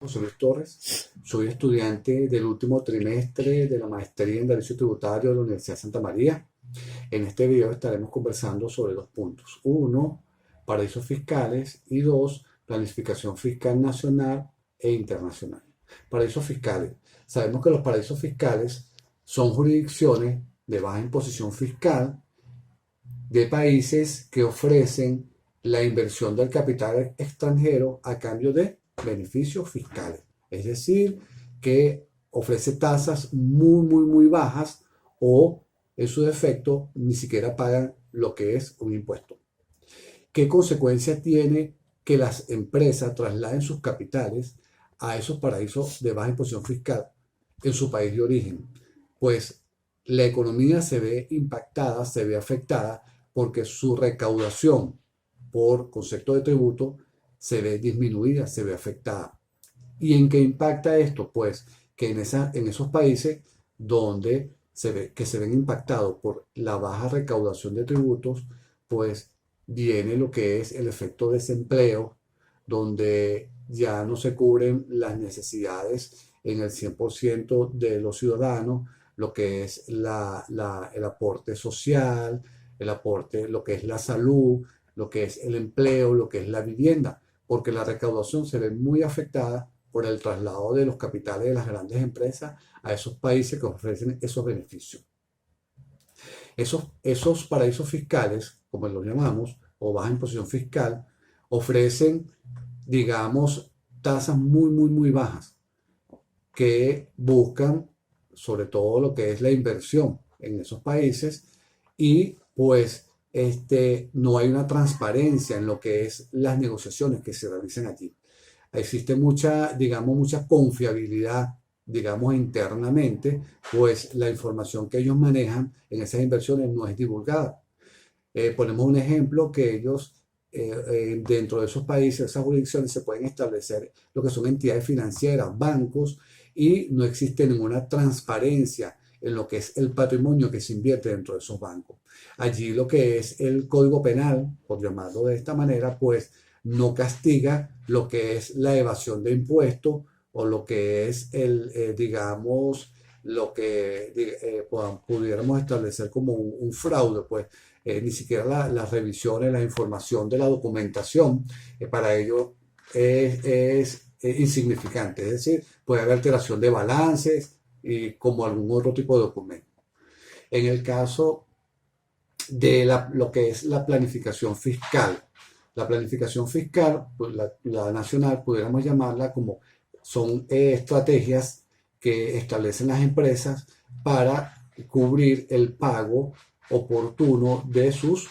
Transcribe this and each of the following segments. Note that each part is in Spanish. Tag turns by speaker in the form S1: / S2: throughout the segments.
S1: José Luis Torres, soy estudiante del último trimestre de la maestría en Derecho Tributario de la Universidad de Santa María. En este video estaremos conversando sobre dos puntos. Uno, paraísos fiscales y dos, planificación fiscal nacional e internacional. Paraísos fiscales. Sabemos que los paraísos fiscales son jurisdicciones de baja imposición fiscal de países que ofrecen la inversión del capital extranjero a cambio de beneficios fiscales. Es decir, que ofrece tasas muy bajas o en su defecto ni siquiera pagan lo que es un impuesto. ¿Qué consecuencias tiene que las empresas trasladen sus capitales a esos paraísos de baja imposición fiscal en su país de origen? Pues la economía se ve impactada, se ve afectada porque su recaudación por concepto de tributo se ve disminuida, se ve afectada. ¿Y en qué impacta esto? Pues que en esos países donde se ven impactados por la baja recaudación de tributos, pues viene lo que es el efecto desempleo, donde ya no se cubren las necesidades en el 100% de los ciudadanos, lo que es el aporte social, el aporte, lo que es la salud, lo que es el empleo, lo que es la vivienda, porque la recaudación se ve muy afectada por el traslado de los capitales de las grandes empresas a esos países que ofrecen esos beneficios. Esos paraísos fiscales, como los llamamos, o baja imposición fiscal, ofrecen, digamos, tasas muy bajas que buscan sobre todo lo que es la inversión en esos países y pues no hay una transparencia en lo que es las negociaciones que se realizan allí. Existe mucha, digamos, mucha confiabilidad, digamos, internamente, pues la información que ellos manejan en esas inversiones no es divulgada. Ponemos un ejemplo que ellos, dentro de esos países, esas jurisdicciones, se pueden establecer lo que son entidades financieras, bancos, y no existe ninguna transparencia en lo que es el patrimonio que se invierte dentro de esos bancos. Allí lo que es el Código Penal, por llamarlo de esta manera, pues no castiga lo que es la evasión de impuestos o lo que es digamos, lo que pudiéramos establecer como un fraude, pues ni siquiera las revisiones, la información de la documentación, para ello es insignificante. Es decir, puede haber alteración de balances y como algún otro tipo de documento. En el caso de lo que es la planificación fiscal, pues la nacional, pudiéramos llamarla como son estrategias que establecen las empresas para cubrir el pago oportuno de sus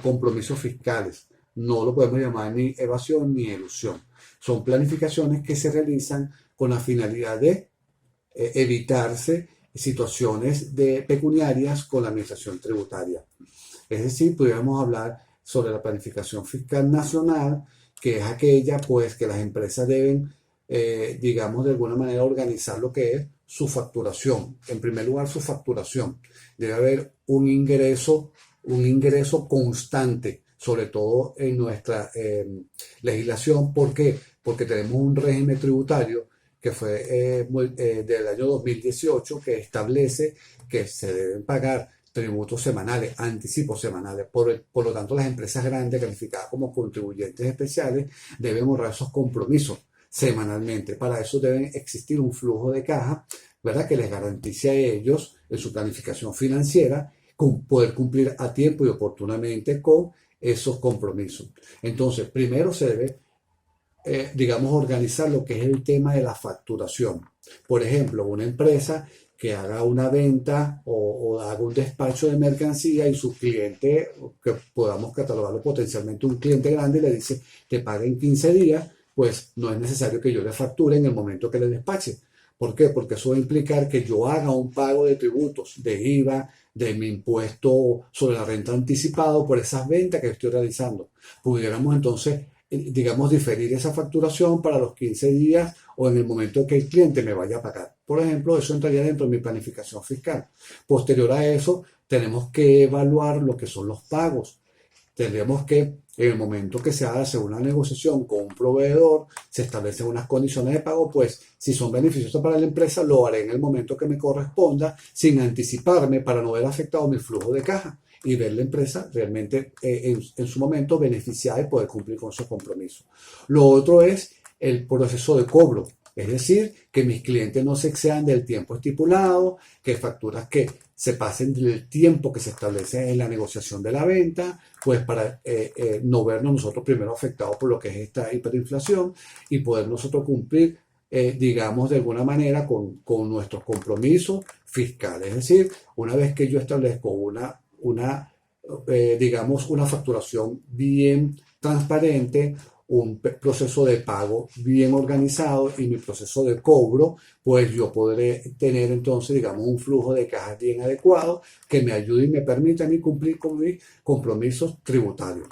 S1: compromisos fiscales. No lo podemos llamar ni evasión ni elusión. Son planificaciones que se realizan con la finalidad de evitarse situaciones pecuniarias con la administración tributaria. Es decir, pudiéramos hablar sobre la planificación fiscal nacional, que es aquella pues que las empresas deben, digamos, de alguna manera organizar lo que es su facturación. En primer lugar, su facturación. Debe haber un ingreso constante, sobre todo en nuestra legislación. ¿Por qué? Porque tenemos un régimen tributario que fue del año 2018 que establece que se deben pagar tributos semanales, anticipos semanales. Por lo tanto, las empresas grandes calificadas como contribuyentes especiales deben honrar esos compromisos semanalmente. Para eso debe existir un flujo de caja, ¿verdad?, que les garantice a ellos en su planificación financiera poder cumplir a tiempo y oportunamente con esos compromisos. Entonces, primero se debe, digamos, organizar lo que es el tema de la facturación. Por ejemplo, una empresa que haga una venta o haga un despacho de mercancía y su cliente, que podamos catalogarlo potencialmente un cliente grande, le dice, te paga en 15 días, pues no es necesario que yo le facture en el momento que le despache. ¿Por qué? Porque eso va a implicar que yo haga un pago de tributos, de IVA, de mi impuesto sobre la renta anticipado por esas ventas que estoy realizando. Pudiéramos entonces, digamos, diferir esa facturación para los 15 días o en el momento que el cliente me vaya a pagar. Por ejemplo, eso entraría dentro de mi planificación fiscal. Posterior a eso, tenemos que evaluar lo que son los pagos. Tendríamos que en el momento que se hace una negociación con un proveedor, se establecen unas condiciones de pago, pues si son beneficiosas para la empresa, lo haré en el momento que me corresponda, sin anticiparme para no ver afectado mi flujo de caja y ver la empresa realmente en su momento beneficiada y poder cumplir con su compromiso. Lo otro es el proceso de cobro. Es decir, que mis clientes no se excedan del tiempo estipulado, que facturas que se pasen del tiempo que se establece en la negociación de la venta, pues para no vernos nosotros primero afectados por lo que es esta hiperinflación y poder nosotros cumplir, digamos, de alguna manera con nuestros compromisos fiscales. Es decir, una vez que yo establezco digamos, una facturación bien transparente, un proceso de pago bien organizado y mi proceso de cobro, pues yo podré tener entonces, digamos, un flujo de caja bien adecuado que me ayude y me permita a mí cumplir con mis compromisos tributarios.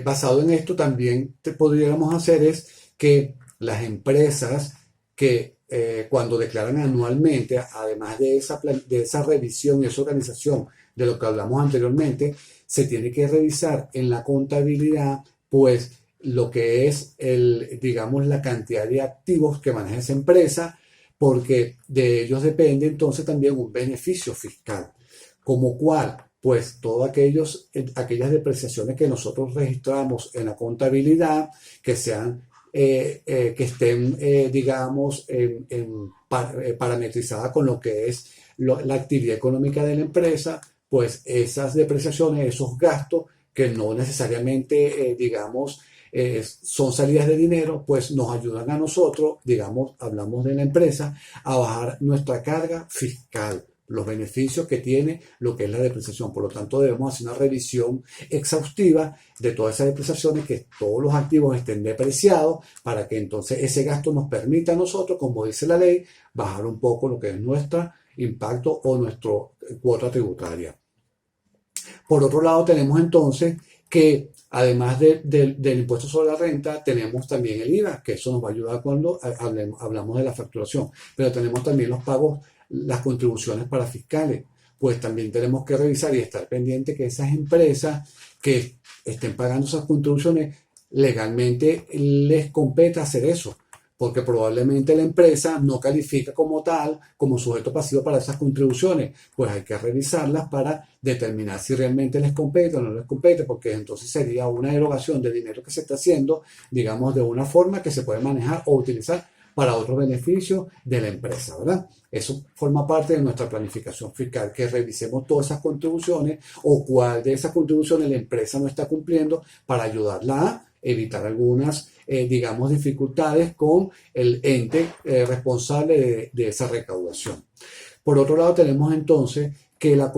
S1: Basado en esto, también podríamos hacer es que las empresas que cuando declaran anualmente, además de esa revisión y esa organización de lo que hablamos anteriormente, se tiene que revisar en la contabilidad, pues lo que es digamos, la cantidad de activos que maneja esa empresa, porque de ellos depende entonces también un beneficio fiscal, como cual, pues todas aquellas depreciaciones que nosotros registramos en la contabilidad, que sean que estén, digamos, parametrizadas con lo que es la actividad económica de la empresa, pues esas depreciaciones, esos gastos que no necesariamente, digamos, son salidas de dinero, pues nos ayudan a nosotros, digamos, hablamos de la empresa, a bajar nuestra carga fiscal, los beneficios que tiene lo que es la depreciación. Por lo tanto, debemos hacer una revisión exhaustiva de todas esas depreciaciones, que todos los activos estén depreciados, para que entonces ese gasto nos permita a nosotros, como dice la ley, bajar un poco lo que es nuestro impacto o nuestra cuota tributaria. Por otro lado, tenemos entonces que además del impuesto sobre la renta, tenemos también el IVA, que eso nos va a ayudar cuando hablamos de la facturación. Pero tenemos también los pagos, las contribuciones para fiscales. Pues también tenemos que revisar y estar pendiente que esas empresas que estén pagando esas contribuciones, legalmente les competa hacer eso, porque probablemente la empresa no califica como tal, como sujeto pasivo para esas contribuciones. Pues hay que revisarlas para determinar si realmente les compete o no les compete, porque entonces sería una erogación de dinero que se está haciendo, digamos, de una forma que se puede manejar o utilizar para otros beneficios de la empresa, ¿verdad? Eso forma parte de nuestra planificación fiscal, que revisemos todas esas contribuciones o cuál de esas contribuciones la empresa no está cumpliendo, para ayudarla a evitar algunas, digamos, dificultades con el ente responsable de esa recaudación. Por otro lado, tenemos entonces que la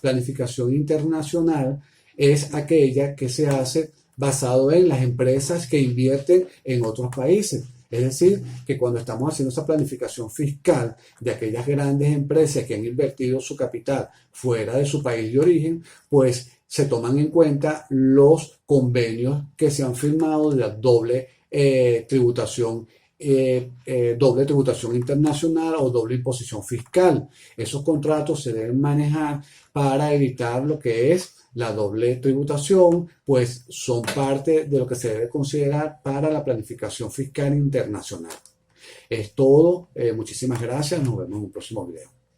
S1: planificación internacional es aquella que se hace basado en las empresas que invierten en otros países. Es decir, que cuando estamos haciendo esa planificación fiscal de aquellas grandes empresas que han invertido su capital fuera de su país de origen, pues se toman en cuenta los convenios que se han firmado de la doble tributación internacional o doble imposición fiscal. Esos contratos se deben manejar para evitar lo que es la doble tributación, pues son parte de lo que se debe considerar para la planificación fiscal internacional. Es todo. Muchísimas gracias. Nos vemos en un próximo video.